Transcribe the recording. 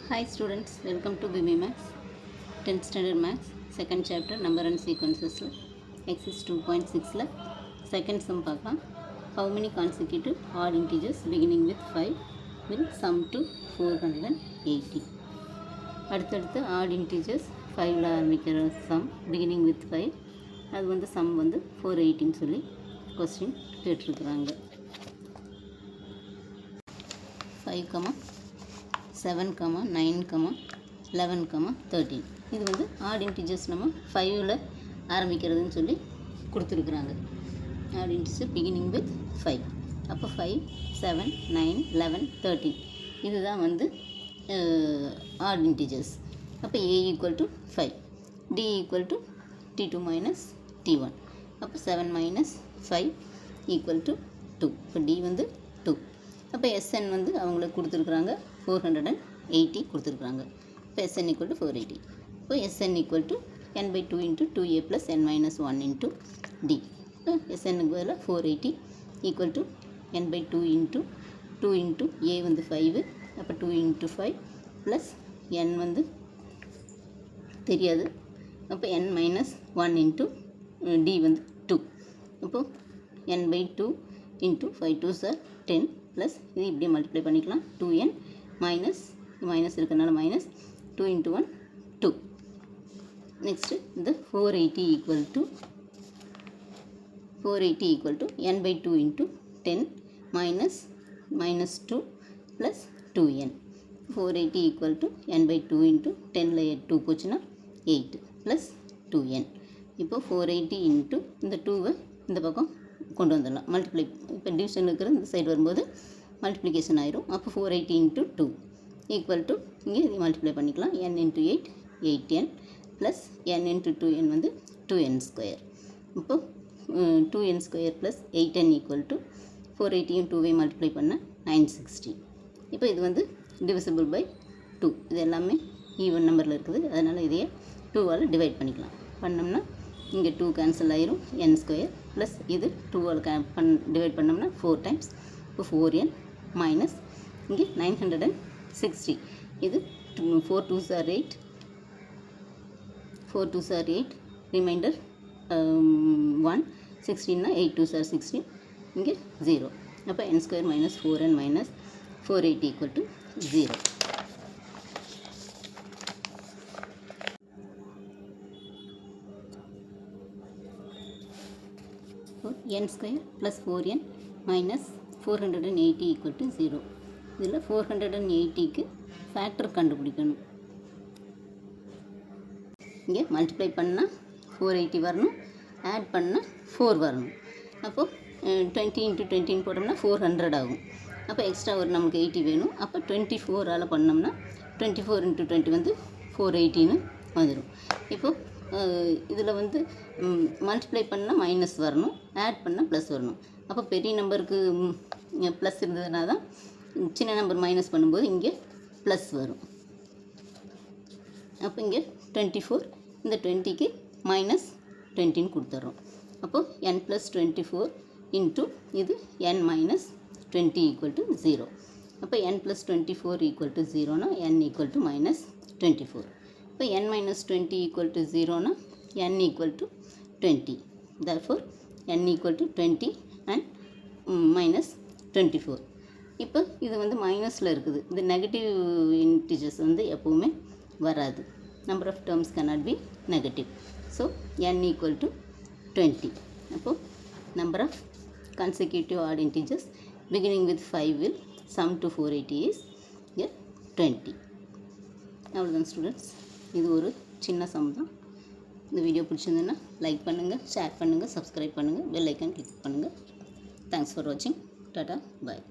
Hi students, welcome to BB Max 10th Standard Max second chapter number and sequences exercise 2.6 second sum பார்க்கலாம். How many consecutive odd integers beginning with 5 will sum to 480? அடுத்தடுத்து odd integers 5ல ஆரம்பிக்கிற sum beginning with 5 அது வந்து sum வந்து 480 சொல்லி question கேட்டிருக்கிறாங்க. 5, 7, 9, 11, 13 இது வந்து ஆட் இன்டிஜர்ஸ் நம்ம 5ல் ஆரம்பிக்கிறதுன்னு சொல்லி கொடுத்துருக்குறாங்க. Add integer beginning with 5. அப்போ 5, 7, 9, 11, 13 இதுதான் வந்து ஆட் இன்டிஜர்ஸ். அப்போ a equal to 5, d equal to t2 minus t1. அப்போ 7 மைனஸ் 5 ஈக்குவல் டு 2. இப்போ d வந்து 2. அப்போ SN வந்து அவங்களுக்கு கொடுத்துருக்குறாங்க 480 கொடுத்துருக்குறாங்க. இப்போ SN ஈக்குவல் டு 480. இப்போ SN equal to n by 2 into 2a plus n minus 1 into d. இப்போ SN பதில் 480 equal to n by 2 into a வந்து 5. அப்போ 2 into 5 ப்ளஸ் n வந்து தெரியாது. அப்போ n minus 1 into d வந்து 2. அப்போது n by 2 into 5 2s are 10 plus இது இப்படியே மல்டிப்ளை பண்ணிக்கலாம். 2n மைனஸ் மைனஸ் இருக்கிறனால மைனஸ் 2 into 1 2. நெக்ஸ்ட்டு இந்த 480 equal to n by 2 into 10 minus 2 plus 2n. 480 equal to n by 2 into 10ல் 2 போச்சுன்னா 8 ப்ளஸ் 2n. இப்போ 480 into இந்த 2வை இந்த பக்கம் கொண்டு வந்துடலாம். மல்டிப்ளை இப்போ டிவிஷன் இருக்கிற இந்த சைடு வரும்போது மல்டிப்ளிகேஷன் ஆயிரும். அப்போ 480 into 2 ஈக்குவல் டு இங்கே இது மல்டிப்ளை பண்ணிக்கலாம். n into 8 8n plus n into 2n வந்து 2n ஸ்கொயர். இப்போ 2n square plus 8n equal to 480 2வை மல்டிப்ளை பண்ண 960. இப்போ இது வந்து டிவிசிபிள் பை 2. இது எல்லாமே ஈவன் நம்பரில் இருக்குது. அதனால் இதையே 2ஆல் டிவைட் பண்ணிக்கலாம். பண்ணோம்னா இங்கே 2 கேன்சல் ஆயிரும். n ஸ்கொயர் ப்ளஸ் இது 2ஆல் டிவைட் பண்ணோம்னா 4 டைம்ஸ். இப்போ 4n மைனஸ் இங்கே 960. இது 4 2s are 8. 4 2s are 8. Reminder 1. 16னா 8 2s are 16. இங்கே 0. அப்போ n square minus 4n minus 480 equal to 0. n square plus 4n minus 480 equal to 0. இதில் 480க்கு ஃபேக்டர் கண்டுபிடிக்கணும். இங்கே மல்டிப்ளை பண்ணால் 480 வரணும், ஆட் பண்ணால் 4 வரணும். அப்போது 20 into 20 போட்டோம்னா 400 ஆகும். அப்போ எக்ஸ்ட்ரா ஒரு நமக்கு 80 வேணும். அப்போ 24ஆல் பண்ணோம்னா 24 into 20 வந்து 480ன்னு வந்துடும். இப்போது இதில் வந்து மல்டிப்ளை பண்ணால் மைனஸ் வரணும், ஆட் பண்ணால் ப்ளஸ் வரணும். அப்போ பெரிய நம்பருக்கு ப்ளஸ் இருந்ததுனா தான் சின்ன நம்பர் மைனஸ் பண்ணும்போது இங்கே ப்ளஸ் வரும். அப்போ இங்கே 24 இந்த 20க்கு மைனஸ் 20ன்னு கொடுத்துட்றோம். அப்போது n ப்ளஸ் 24 இன்ட்டு இது n மைனஸ் 20 ஈக்குவல் டு 0. அப்போ n ப்ளஸ் 24 ஈக்குவல் டு 0னா n ஈக்குவல் டு மைனஸ் 24. இப்போ n minus 20 equal to 0 n equal to 20. Therefore n equal to 20 and minus 24. இப்போ இது வந்து மைனஸில் இருக்குது. இந்த நெகட்டிவ் இன்டிஜர்ஸ் வந்து எப்போவுமே வராது. Number of terms cannot be negative. So n equal to 20. அப்போது number of consecutive odd integers beginning with 5 will sum to 480 is 20. அவ்வளோதான் ஸ்டூடெண்ட்ஸ். இது ஒரு சின்ன சம் தான். இந்த வீடியோ பிடிச்சிருந்ததுன்னா லைக் பண்ணுங்கள், ஷேர் பண்ணுங்கள், சப்ஸ்கிரைப் பண்ணுங்கள், பெல் ஐக்கான் கிளிக் பண்ணுங்கள். தேங்க்ஸ் ஃபார் வாட்சிங். டாடா பாய்.